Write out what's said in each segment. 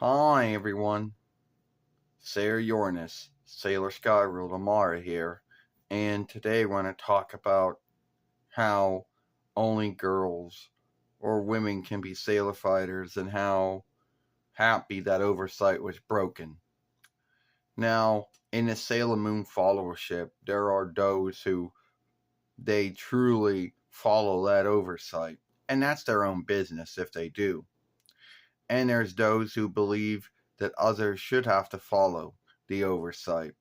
Hi everyone, Sailor Uranus, Sailor Skyworld Amara here, and today we're going to talk about how only girls or women can be sailor fighters and how happy that oversight was broken. Now, in the Sailor Moon followership, there are those who they truly follow that oversight, and that's their own business if they do. And there's those who believe that others should have to follow the oversight.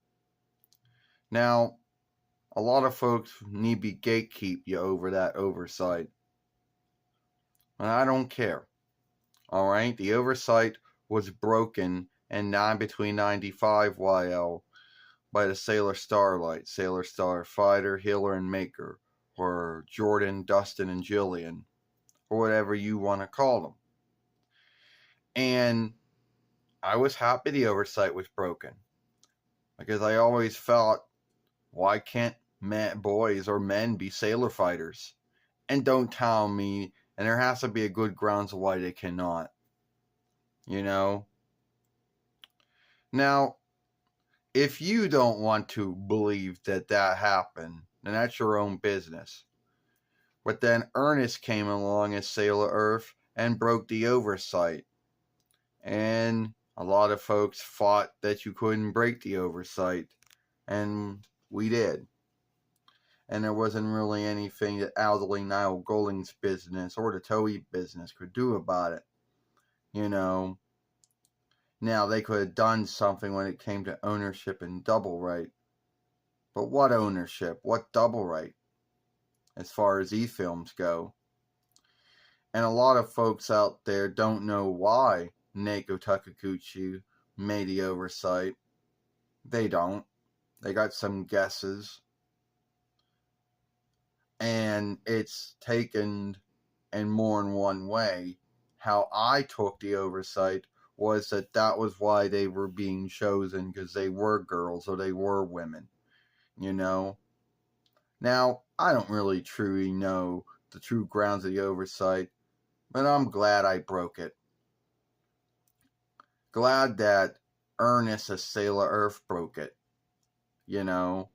Now, a lot of folks need to gatekeep you over that oversight. And I don't care. Alright? The oversight was broken and between 95 YL by the Sailor Starlight, Sailor Starfighter, Healer, and Maker, or Jordan, Dustin, and Jillian, or whatever you want to call them. And I was happy the oversight was broken. Because I always felt, why can't boys or men be sailor fighters? And don't tell me, and there has to be a good grounds why they cannot. You know? Now, if you don't want to believe that that happened, then that's your own business. But then ERNEST came along as Sailor Earth and broke the oversight. And a lot of folks fought that you couldn't break the oversight. And we did. And there wasn't really anything that Alderly Niall Golding's business or the Toei business could do about it. You know, now they could have done something when it came to ownership and double right. But what ownership? What double right? As far as e-films go. And a lot of folks out there don't know why Neko Takaguchi made the oversight. They don't. They got some guesses. And it's taken in more than one way. How I took the oversight was that was why they were being chosen, because they were girls or they were women, you know. Now, I don't really truly know the true grounds of the oversight, but I'm glad I broke it. Glad that Ernest as Sailor Earth broke it, you know.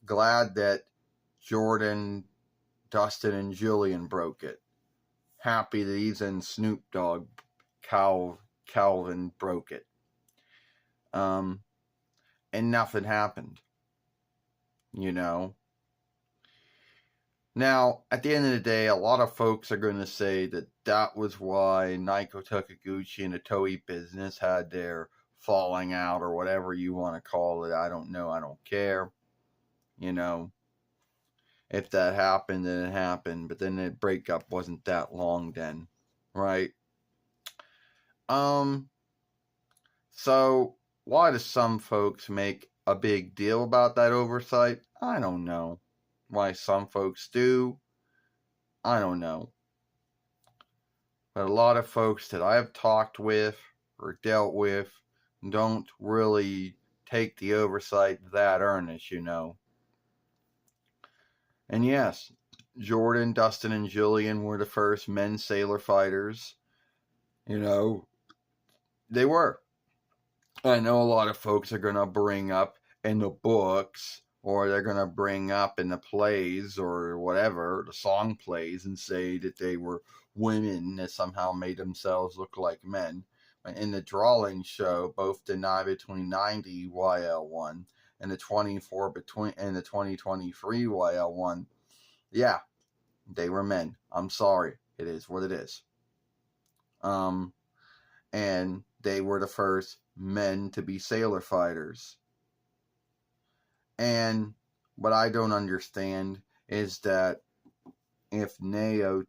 Glad that Jordan, Dustin, and Jillian broke it. Happy that even Snoop Dogg, Calvin broke it. And nothing happened, you know. Now, at the end of the day, a lot of folks are going to say that that was why Neko Takaguchi and the Toei business had their falling out or whatever you want to call it. I don't know. I don't care. You know, if that happened, then it happened. But then the breakup wasn't that long then, right? So why do some folks make a big deal about that oversight? I don't know. Why some folks do, I don't know. But a lot of folks that I have talked with or dealt with don't really take the oversight that earnest, you know. And yes, Jordan, Dustin, and Jillian were the first men sailor fighters. You know, they were. I know a lot of folks are going to bring up in the books, or they're going to bring up in the plays or whatever, the song plays, and say that they were women that somehow made themselves look like men. In the drawing show, both the 9 between 90 YL1 and the 24 between and the 2023 YL1, yeah, they were men. I'm sorry. It is what it is. And they were the first men to be sailor fighters. And what I don't understand is that if Neko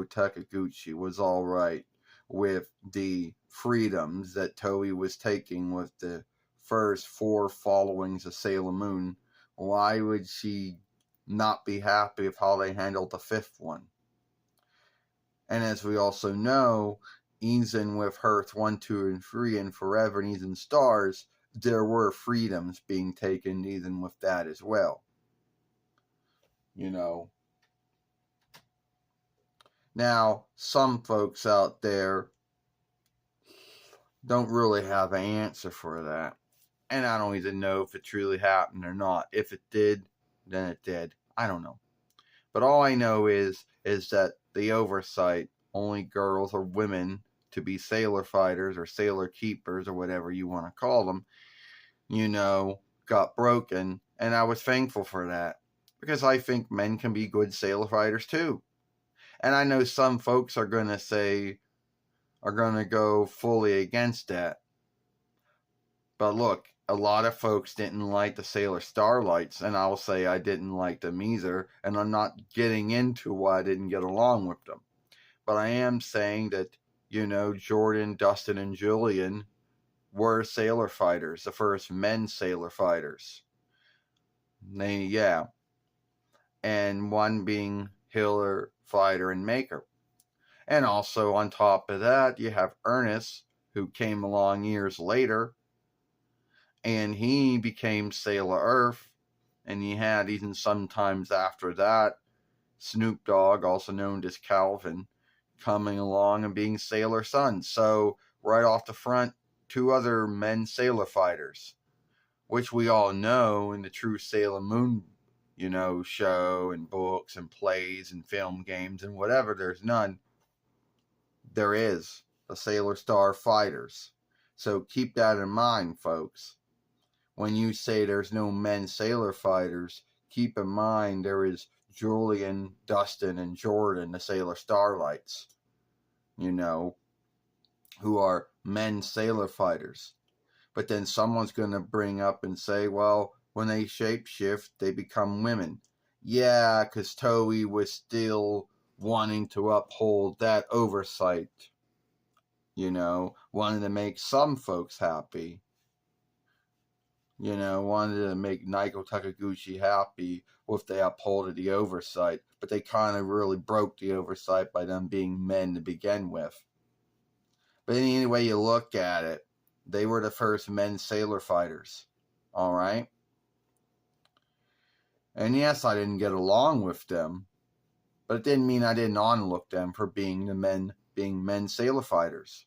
Takaguchi was all right with the freedoms that Toei was taking with the first 4 followings of Sailor Moon, why would she not be happy with how they handled the 5th one? And as we also know, even with Earth 1, 2, and 3, and Forever, and even Stars, there were freedoms being taken even with that as well. You know. Now, some folks out there don't really have an answer for that. And I don't even know if it truly happened or not. If it did, then it did. I don't know. But all I know is that the oversight, only girls or women to be sailor fighters or sailor keepers or whatever you want to call them, got broken. And I was thankful for that. Because I think men can be good sailor fighters too. And I know some folks are going to go fully against that. But look, a lot of folks didn't like the Sailor Starlights, and I'll say I didn't like them either, and I'm not getting into why I didn't get along with them. But I am saying that, Jordan, Dustin, and Julian were sailor fighters, the first men sailor fighters. And one being Hiller, Fighter, and Maker. And also on top of that, you have ERNEST, who came along years later, and he became Sailor Earth, and you had even sometimes after that Snoop Dogg, also known as Calvin, coming along and being Sailor Sun. So right off the front, two other men sailor fighters, which we all know in the true Sailor Moon, show and books and plays and film games and whatever. There's none. There is the Sailor Star Fighters. So keep that in mind, folks. When you say there's no men sailor fighters, keep in mind there is Julian, Dustin, and Jordan, the Sailor Starlights, who are men sailor fighters. But then someone's going to bring up and say, well, when they shapeshift, they become women. Yeah, because Toei was still wanting to uphold that oversight, wanting to make some folks happy. Wanted to make Naiko Takaguchi happy with the upholding the oversight, but they kind of really broke the oversight by them being men to begin with. But any way you look at it, they were the first men sailor fighters. Alright? And yes, I didn't get along with them, but it didn't mean I didn't onlook them for being men sailor fighters.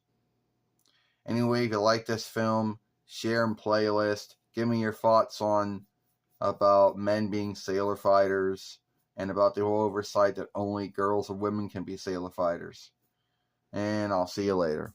Anyway, if you like this film, share and playlist. Give me your thoughts about men being sailor fighters and about the whole oversight that only girls or women can be sailor fighters. And I'll see you later.